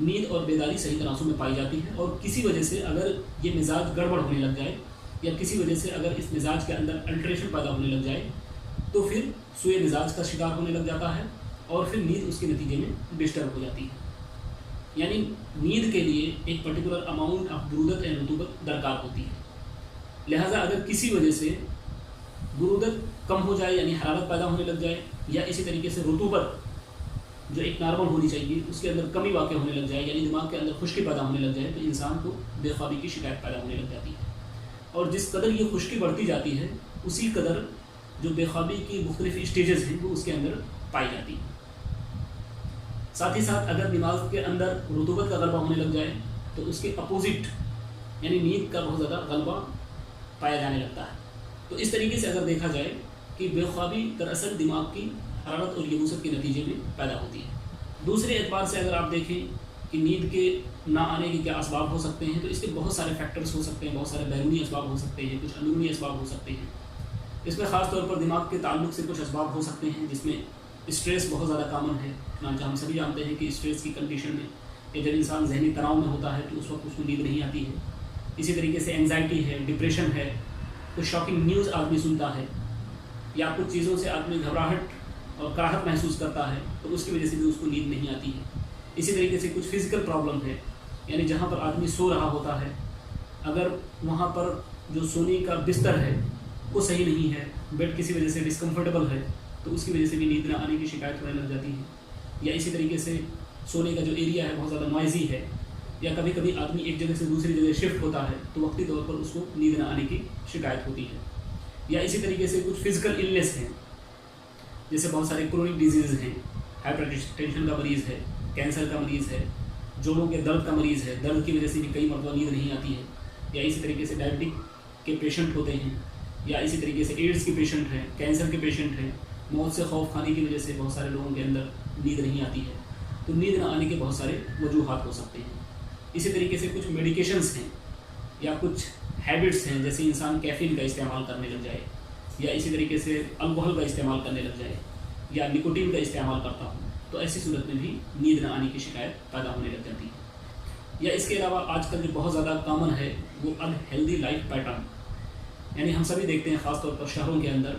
نیند اور بیداری صحیح تناسب میں پائی جاتی ہے، اور کسی وجہ سے اگر یہ مزاج گڑبڑ ہونے لگ جائے یا کسی وجہ سے اگر اس مزاج کے اندر الٹریشن پیدا ہونے لگ جائے تو پھر سوء مزاج کا شکار ہونے لگ جاتا ہے اور پھر نیند اس کے نتیجے میں ڈسٹرب ہو جاتی ہے۔ یعنی نیند کے لیے ایک پرٹیکولر اماؤنٹ آف برودت اینڈ رطوبت درکار ہوتی ہے، لہٰذا اگر کسی وجہ سے برودت کم ہو جائے یعنی حرارت پیدا ہونے لگ جائے، یا اسی طریقے سے رطوبت جو ایک نارمل ہونی چاہیے اس کے اندر کمی واقع ہونے لگ جائے، یعنی دماغ کے اندر خشکی پیدا ہونے لگ جائے، تو انسان کو بے خوابی کی شکایت پیدا ہونے لگ جاتی ہے۔ اور جس قدر یہ خشکی بڑھتی جاتی ہے اسی قدر جو بے خوابی کی مختلف اسٹیجز ہیں وہ اس کے اندر پائی جاتی ہیں۔ ساتھ ہی ساتھ اگر دماغ کے اندر رطوبت کا غلبہ ہونے لگ جائے تو اس کے اپوزٹ یعنی نیند کا بہت زیادہ غلبہ پایا جانے لگتا ہے۔ تو اس طریقے سے اگر دیکھا جائے کہ بے خوابی دراصل دماغ کی حرارت اور یبوست کے نتیجے میں پیدا ہوتی ہے۔ دوسرے اعتبار سے اگر آپ دیکھیں کہ نیند کے نہ آنے کے کیا اسباب ہو سکتے ہیں، تو اس کے بہت سارے فیکٹرز ہو سکتے ہیں، بہت سارے بیرونی اسباب ہو سکتے ہیں، کچھ اندرونی اسباب ہو سکتے ہیں۔ اس میں خاص طور پر دماغ کے تعلق سے کچھ اسباب ہو سکتے ہیں جس میں اسٹریس بہت زیادہ کامن ہے، چنانچہ ہم سبھی جانتے ہیں کہ اسٹریس کی کنڈیشن میں کہ جب انسان ذہنی تناؤ میں ہوتا ہے تو اس وقت اس کو نیند نہیں آتی ہے۔ اسی طریقے سے اینگزائٹی ہے، ڈپریشن ہے، کچھ شاکنگ نیوز آدمی سنتا ہے یا کچھ چیزوں سے آدمی گھبراہٹ اور کراہت محسوس کرتا ہے تو اس کی وجہ سے بھی اس کو نیند نہیں آتی ہے۔ اسی طریقے سے کچھ فزیکل پرابلم ہے، یعنی جہاں پر آدمی سو رہا ہوتا ہے اگر وہاں پر جو سونے کا بستر ہے وہ صحیح نہیں ہے، بیڈ کسی وجہ سے ڈسکمفرٹیبل ہے تو اس کی وجہ سے بھی نیند نہ آنے کی شکایت ہونے لگ جاتی ہے۔ یا اسی طریقے سے سونے کا جو ایریا ہے بہت زیادہ نوائزی ہے، یا کبھی کبھی آدمی ایک جگہ سے دوسری جگہ شفٹ ہوتا ہے تو وقتی طور پر اس کو نیند نہ آنے کی شکایت ہوتی ہے۔ یا اسی طریقے سے کچھ فزیکل النیس ہیں، جیسے بہت سارے کرونک ڈیزیز ہیں، ہائپر ٹینشن کا مریض ہے، کینسر کا مریض ہے، جوڑوں کے درد کا مریض ہے، درد کی وجہ سے بھی کئی مرتبہ نیند نہیں آتی ہے۔ یا اسی طریقے سے ڈائبٹک کے پیشنٹ ہوتے ہیں، یا اسی طریقے سے ایڈز کے پیشنٹ ہیں، کینسر کے پیشنٹ ہیں، موت سے خوف کھانے کی وجہ سے بہت سارے لوگوں کے اندر نیند نہیں آتی ہے۔ تو نیند نہ آنے کے بہت سارے وجوہات ہو سکتے ہیں۔ اسی طریقے سے کچھ میڈیکیشنز ہیں یا کچھ ہیبٹس ہیں، جیسے انسان کیفین کا استعمال کرنے لگ جائے، یا اسی طریقے سے الکوہل کا استعمال کرنے لگ جائے، یا نکوٹین کا استعمال کرتا ہوں، تو ایسی صورت میں بھی نیند نہ آنے کی شکایت پیدا ہونے لگ جاتی ہے۔ یا اس کے علاوہ آج کل جو بہت زیادہ کامن ہے وہ انہیلدی لائف پیٹرن، یعنی ہم سبھی دیکھتے ہیں خاص طور پر شہروں کے اندر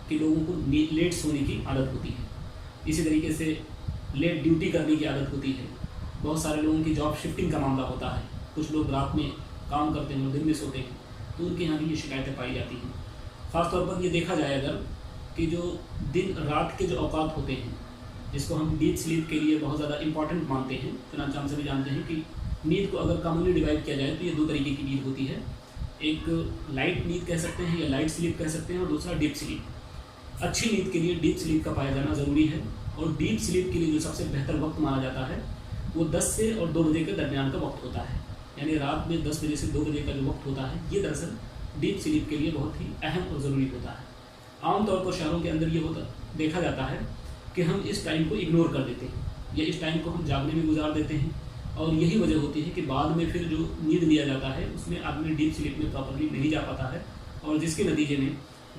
کہ لوگوں کو لیٹ سونے کی عادت ہوتی ہے، اسی طریقے سے لیٹ ڈیوٹی کرنے کی عادت ہوتی ہے، بہت سارے لوگوں کی جاب شفٹنگ کا معاملہ ہوتا ہے، کچھ لوگ رات میں کام کرتے ہیں اور دن میں سوتے ہیں، تو ان کے یہاں بھی یہ شکایتیں پائی جاتی ہیں۔ خاص طور پر یہ دیکھا جائے اگر کہ جو دن رات کے جو اوقات ہوتے ہیں جس کو ہم ڈیپ سلیپ کے لیے بہت زیادہ امپورٹنٹ مانتے ہیں، چنانچہ ہم سبھی جانتے ہیں کہ نیند کو اگر کامنلی ڈیوائڈ کیا جائے تو یہ دو طریقے کی نیند ہوتی ہے، ایک لائٹ نیند کہہ سکتے ہیں یا لائٹ سلیپ کہہ سکتے ہیں، اور دوسرا ڈیپ سلیپ۔ اچھی نیند کے لیے ڈیپ سلیپ کا پایا جانا ضروری ہے، اور ڈیپ سلیپ کے لیے جو سب سے بہتر وقت مانا جاتا ہے وہ 10 سے اور 2 بجے کے درمیان کا وقت ہوتا ہے، یعنی رات میں 10 بجے سے 2 بجے کا جو وقت ہوتا ہے یہ دراصل ڈیپ سلیپ کے لیے بہت ہی اہم اور ضروری ہوتا ہے۔ عام طور پر شہروں کے اندر یہ دیکھا جاتا ہے کہ ہم اس ٹائم کو اگنور کر دیتے ہیں یا اس ٹائم کو ہم جاگنے میں گزار دیتے ہیں، اور یہی وجہ ہوتی ہے کہ بعد میں پھر جو نیند لیا جاتا ہے اس میں آدمی ڈیپ سلیپ میں پراپرلی نہیں جا پاتا ہے، اور جس کے نتیجے میں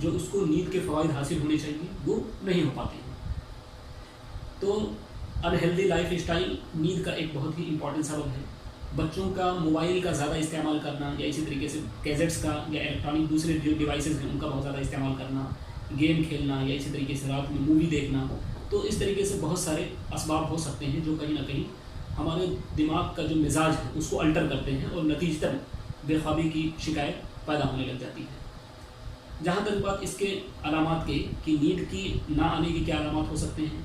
جو اس کو نیند کے فوائد حاصل ہونے چاہیے وہ نہیں ہو پاتے ہیں۔ تو انہیلدی لائف اسٹائل نیند کا ایک بہت ہی امپورٹنٹ سبب ہے۔ بچوں کا موبائل کا زیادہ استعمال کرنا، یا اسی طریقے سے گیجٹس کا یا الیکٹرانک دوسرے جو ڈیوائسز ہیں ان کا بہت زیادہ استعمال کرنا، گیم کھیلنا، یا اسی طریقے سے رات میں مووی دیکھنا، تو اس طریقے سے بہت سارے اسباب ہو سکتے ہیں جو کہیں نہ کہیں ہمارے دماغ کا جو مزاج ہے اس کو الٹر کرتے ہیں اور نتیجتاً بے خوابی کی شکایت پیدا ہونے لگ جاتی ہے۔ جہاں تک بات اس کے علامات کی کہ نیند کی نہ آنے کے کیا علامات ہو سکتے ہیں،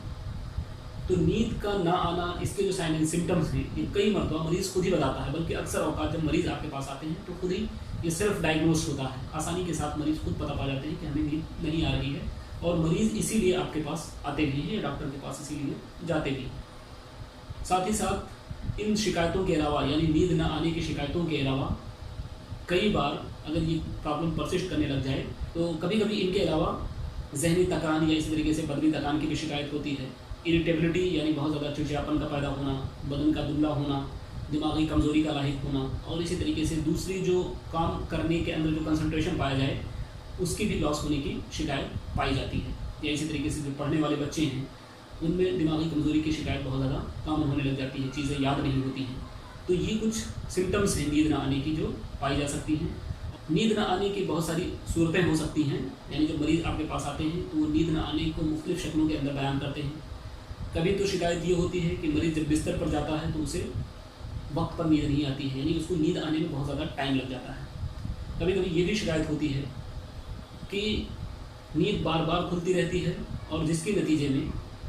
تو نیند کا نہ آنا اس کے جو سائن اینڈ سمٹمز ہیں یہ کئی مرتبہ مریض خود ہی بتاتا ہے، بلکہ اکثر اوقات جب مریض آپ کے پاس آتے ہیں تو خود ہی یہ سیلف ڈائگنوز ہوتا ہے، آسانی کے ساتھ مریض خود پتہ پا جاتے ہیں کہ ہمیں نیند نہیں آ رہی ہے، اور مریض اسی لیے آپ کے پاس آتے بھی ہیں یا ڈاکٹر کے پاس اسی لیے جاتے بھی ہیں۔ ساتھ ہی ساتھ ان شکایتوں کے علاوہ یعنی نیند نہ آنے کی شکایتوں کے علاوہ کئی بار اگر یہ پرابلم پرسسٹ کرنے لگ جائے تو کبھی کبھی ان کے علاوہ ذہنی تکان یا اس طریقے سے بدنی تکان کی بھی شکایت ہوتی ہے، اریٹیبلٹی یعنی بہت زیادہ چڑچڑاپن کا پیدا ہونا، بدن کا دبلا ہونا، دماغی کمزوری کا لاحق ہونا، اور اسی طریقے سے دوسری جو کام کرنے کے اندر جو کنسنٹریشن پایا جائے اس کی بھی لاس ہونے کی شکایت پائی جاتی ہے۔ یا اسی طریقے سے جو پڑھنے والے بچے ہیں ان میں دماغی کمزوری کی شکایت بہت زیادہ کامن ہونے لگ جاتی ہے، چیزیں یاد نہیں ہوتی ہیں۔ تو یہ کچھ سمٹمس ہیں نیند نہ آنے کی جو پائی جا سکتی ہیں۔ نیند نہ آنے کی بہت ساری صورتیں ہو سکتی ہیں، یعنی جب مریض آپ کے پاس آتے ہیں تو وہ نیند نہ آنے کو مختلف شکلوں کے اندر بیان کرتے ہیں۔ کبھی تو شکایت یہ ہوتی ہے کہ مریض جب بستر پر جاتا ہے تو اسے وقت پر نیند نہیں آتی ہے، یعنی اس کو نیند آنے میں بہت زیادہ ٹائم لگ جاتا ہے۔ کبھی کبھی یہ بھی شکایت ہوتی ہے کہ نیند بار بار کھلتی رہتی ہے اور جس کے نتیجے میں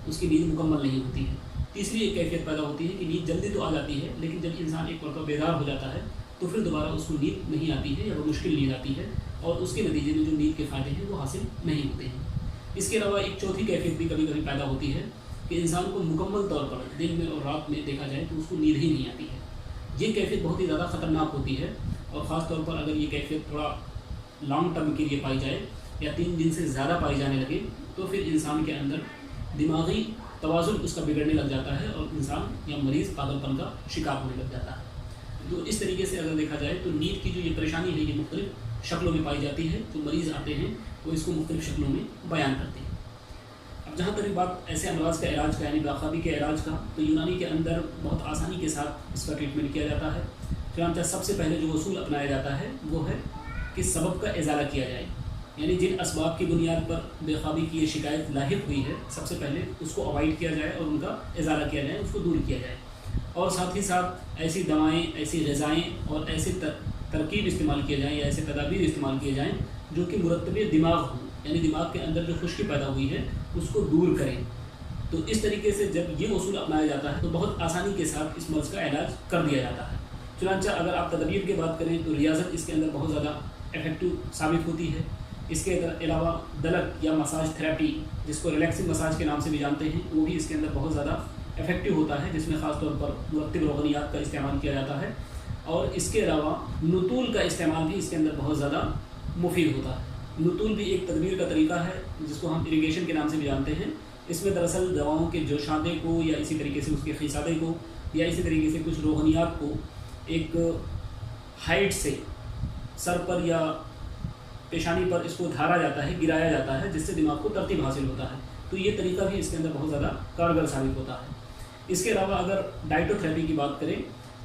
اس کی نیند مکمل نہیں ہوتی ہے۔ تیسری ایک کیفیت پیدا ہوتی ہے کہ نیند جلدی تو آ جاتی ہے، لیکن جب انسان ایک مرتبہ بیدار ہو جاتا ہے تو پھر دوبارہ اس کو نیند نہیں آتی ہے یا وہ مشکل نیند آتی ہے، اور اس کے نتیجے میں جو نیند کے فائدے ہیں وہ حاصل نہیں ہوتے ہیں۔ اس کے علاوہ ایک چوتھی کیفیت بھی کبھی کبھی پیدا ہوتی ہے کہ انسان کو مکمل طور پر دن میں اور رات میں دیکھا جائے تو اس کو نیند ہی نہیں آتی ہے۔ یہ کیفیت بہت ہی زیادہ خطرناک ہوتی ہے، اور خاص طور پر اگر یہ کیفیت تھوڑا لانگ ٹرم کے لیے پائی جائے یا 3 دن سے زیادہ پائی جانے لگے تو پھر انسان کے اندر دماغی توازن اس کا بگڑنے لگ جاتا ہے اور انسان یا مریض پاگل پن کا شکار ہونے لگ جاتا ہے۔ تو اس طریقے سے اگر دیکھا جائے تو نیند کی جو یہ پریشانی ہے یہ مختلف شکلوں میں پائی جاتی ہے۔ جو مریض آتے ہیں وہ اس کو مختلف شکلوں میں بیان کرتے ہیں۔ اب جہاں تک بات ایسے امراض کا علاج کا، یعنی بے خوابی کے علاج کا، تو یونانی کے اندر بہت آسانی کے ساتھ اس کا ٹریٹمنٹ کیا جاتا ہے۔ چنانچہ سب سے پہلے جو اصول اپنایا جاتا ہے وہ ہے کہ سبب کا ازالہ کیا جائے، یعنی جن اسباب کی بنیاد پر بے خوابی کی یہ شکایت لاحق ہوئی ہے سب سے پہلے اس کو اوائڈ کیا جائے اور ان کا ازالہ کیا جائے، اس کو دور کیا جائے، اور ساتھ ہی ساتھ ایسی دوائیں، ایسی غذائیں اور ایسے ترکیب استعمال کیے جائیں یا ایسے تدابیر استعمال کیے جائیں جو کہ مرتب دماغ ہوں، یعنی دماغ کے اندر جو خشکی پیدا ہوئی ہے اس کو دور کریں۔ تو اس طریقے سے جب یہ اصول اپنایا جاتا ہے تو بہت آسانی کے ساتھ اس مرض کا علاج کر دیا جاتا ہے۔ چنانچہ اگر آپ تدابیر کی بات کریں تو ریاضت اس کے اندر بہت زیادہ افیکٹو ثابت ہوتی ہے۔ اس کے علاوہ دلک یا مساج تھراپی، جس کو ریلیکسنگ مساج کے نام سے بھی جانتے ہیں، وہ بھی اس کے اندر بہت زیادہ افیکٹو ہوتا ہے، جس میں خاص طور پر مرطب روغنیات کا استعمال کیا جاتا ہے، اور اس کے علاوہ نطول کا استعمال بھی اس کے اندر بہت زیادہ مفید ہوتا ہے۔ نطول بھی ایک تدبیر کا طریقہ ہے جس کو ہم اریگیشن کے نام سے بھی جانتے ہیں۔ اس میں دراصل دواؤں کے جوشاندے کو یا اسی طریقے سے اس کے خیسادے کو یا اسی طریقے سے کچھ روغنیات کو ایک ہائٹ سے سر پر یا پیشانی پر اس کو دھارا جاتا ہے، گرایا جاتا ہے، جس سے دماغ کو ترتیب حاصل ہوتا ہے۔ تو یہ طریقہ بھی اس کے اندر بہت زیادہ کارگر ثابت ہوتا ہے۔ اس کے علاوہ اگر ڈائٹو تھراپی کی بات کریں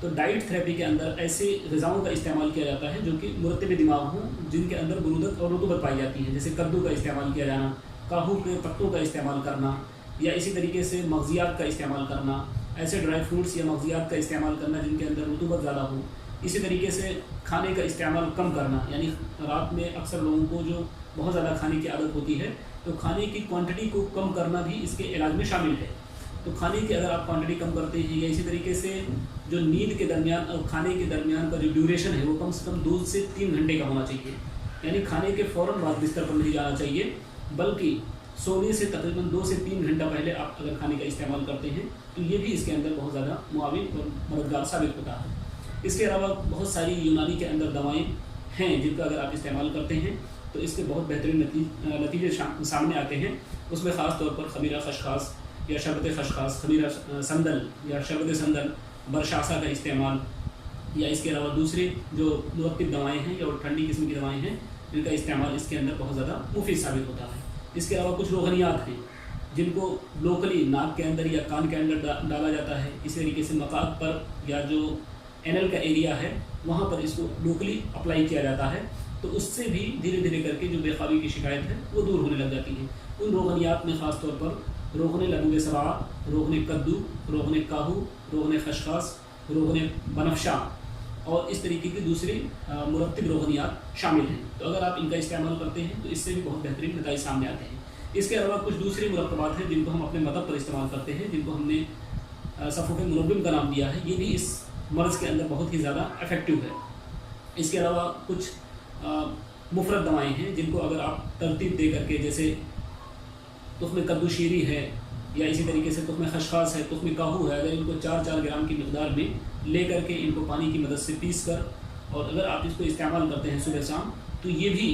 تو ڈائٹ تھراپی کے اندر ایسے غذاؤں کا استعمال کیا جاتا ہے جو کہ مرتب دماغ ہوں، جن کے اندر برودت اور رطوبت پائی جاتی ہے، جیسے کدو کا استعمال کیا جانا، کاہو کے پتوں کا استعمال کرنا، یا اسی طریقے سے مغزیات کا استعمال کرنا، ایسے ڈرائی فروٹس یا مغزیات کا استعمال کرنا جن کے اندر رطوبت زیادہ ہو۔ اسی طریقے سے کھانے کا استعمال کم کرنا، یعنی رات میں اکثر لوگوں کو جو بہت زیادہ کھانے کی عادت ہوتی ہے تو کھانے کی کوانٹٹی کو کم کرنا بھی اس کے علاج میں شامل ہے۔ تو کھانے کی اگر آپ کوانٹٹی کم کرتے ہیں، یا اسی طریقے سے جو نیند کے درمیان اور کھانے کے درمیان کا جو ڈیوریشن ہے وہ کم سے کم 2 سے 3 گھنٹے کا ہونا چاہیے، یعنی کھانے کے فوراً بعد بستر پر نہیں جانا چاہیے، بلکہ سونے سے تقریباً 2 سے 3 گھنٹہ پہلے آپ اگر کھانے کا استعمال کرتے ہیں تو یہ بھی اس کے اندر بہت زیادہ معاون اور مددگار ثابت ہوتا ہے۔ اس کے علاوہ بہت ساری یونانی کے اندر دوائیں ہیں جن کا اگر آپ استعمال کرتے ہیں تو اس کے بہت بہترین نتیجے سامنے آتے ہیں۔ اس میں خاص طور پر خمیرہ خشخاش یا شربت خشخاش، خمیرہ سندل یا شربت سندل، برشاسا کا استعمال، یا اس کے علاوہ دوسرے جو مرطب دوائیں ہیں یا ٹھنڈی قسم کی دوائیں ہیں جن کا استعمال اس کے اندر بہت زیادہ مفید ثابت ہوتا ہے۔ اس کے علاوہ کچھ روغنیات ہیں جن کو لوکلی ناک کے اندر یا کان کے اندر ڈالا جاتا ہے، اسی طریقے سے مقاط پر یا جو اینل کا ایریا ہے وہاں پر اس کو لوکلی اپلائی کیا جاتا ہے، تو اس سے بھی دھیرے دھیرے کر کے جو بے خوابی کی شکایت ہے وہ دور ہونے لگ جاتی ہے۔ ان روغنیات میں خاص طور پر روغن لبوب سبا، روغن کدو، روغن کاہو، روغن خشخاش، روغن بنفشا اور اس طریقے کی دوسری مرتب روغنیات شامل ہیں۔ تو اگر آپ ان کا استعمال کرتے ہیں تو اس سے بھی بہت بہترین نتائج سامنے آتے ہیں۔ اس کے علاوہ کچھ دوسرے مرکبات ہیں جن کو ہم اپنے مذہب پر استعمال کرتے ہیں، جن کو ہم نے صفوف منبم کا نام دیا ہے، یہ بھی اس مرض کے اندر بہت ہی زیادہ افیکٹو ہے۔ اس کے علاوہ کچھ مفرد دوائیں ہیں جن کو اگر آپ ترتیب دے کر کے، جیسے تخم کدو شیری ہے یا اسی طریقے سے تخم خشخاش ہے، تخم کاہو ہے، اگر ان کو 4 گرام کی مقدار میں لے کر کے ان کو پانی کی مدد سے پیس کر اور اگر آپ اس کو استعمال کرتے ہیں صبح شام تو یہ بھی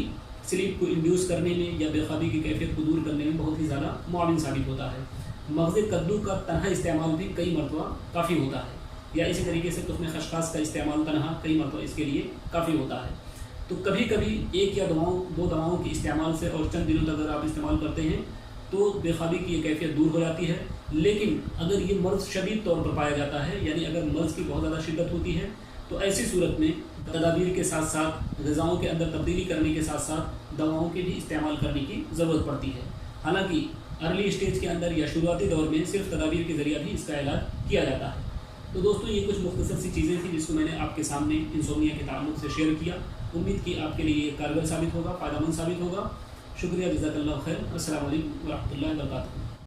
سلیپ کو انڈیوس کرنے میں یا بے خوابی کی کیفیت کو دور کرنے میں بہت ہی زیادہ معاون ثابت ہوتا ہے۔ مغز کدو کا تنہا استعمال بھی کئی مرتبہ کافی ہوتا ہے، یا اسی طریقے سے تخم خشخاش کا استعمال تنہا کئی مرتبہ اس کے لیے کافی ہوتا ہے۔ تو کبھی کبھی ایک یا 2 دواؤں کے استعمال سے اور چند دنوں تک اگر آپ استعمال کرتے ہیں تو بے خوابی کی یہ کیفیت دور ہو جاتی ہے۔ لیکن اگر یہ مرض شدید طور پر پایا جاتا ہے، یعنی اگر مرض کی بہت زیادہ شدت ہوتی ہے، تو ایسی صورت میں تدابیر کے ساتھ ساتھ غذاؤں کے اندر تبدیلی کرنے کے ساتھ ساتھ دواؤں کے بھی استعمال کرنے کی ضرورت پڑتی ہے۔ حالانکہ ارلی اسٹیج کے اندر یا شروعاتی دور میں صرف تدابیر کے ذریعہ بھی اس کا علاج کیا جاتا ہے۔ تو دوستوں، یہ کچھ مختصر سی چیزیں تھیں جس کو میں نے آپ کے سامنے انسومنیا کے تعلق سے شیئر کیا۔ امید کی آپ کے لیے یہ کارگر ثابت ہوگا، فائدہ مند ثابت ہوگا۔ شکریہ، جزاک اللہ خیر۔ السلام علیکم ورحمۃ اللہ وبرکاتہ۔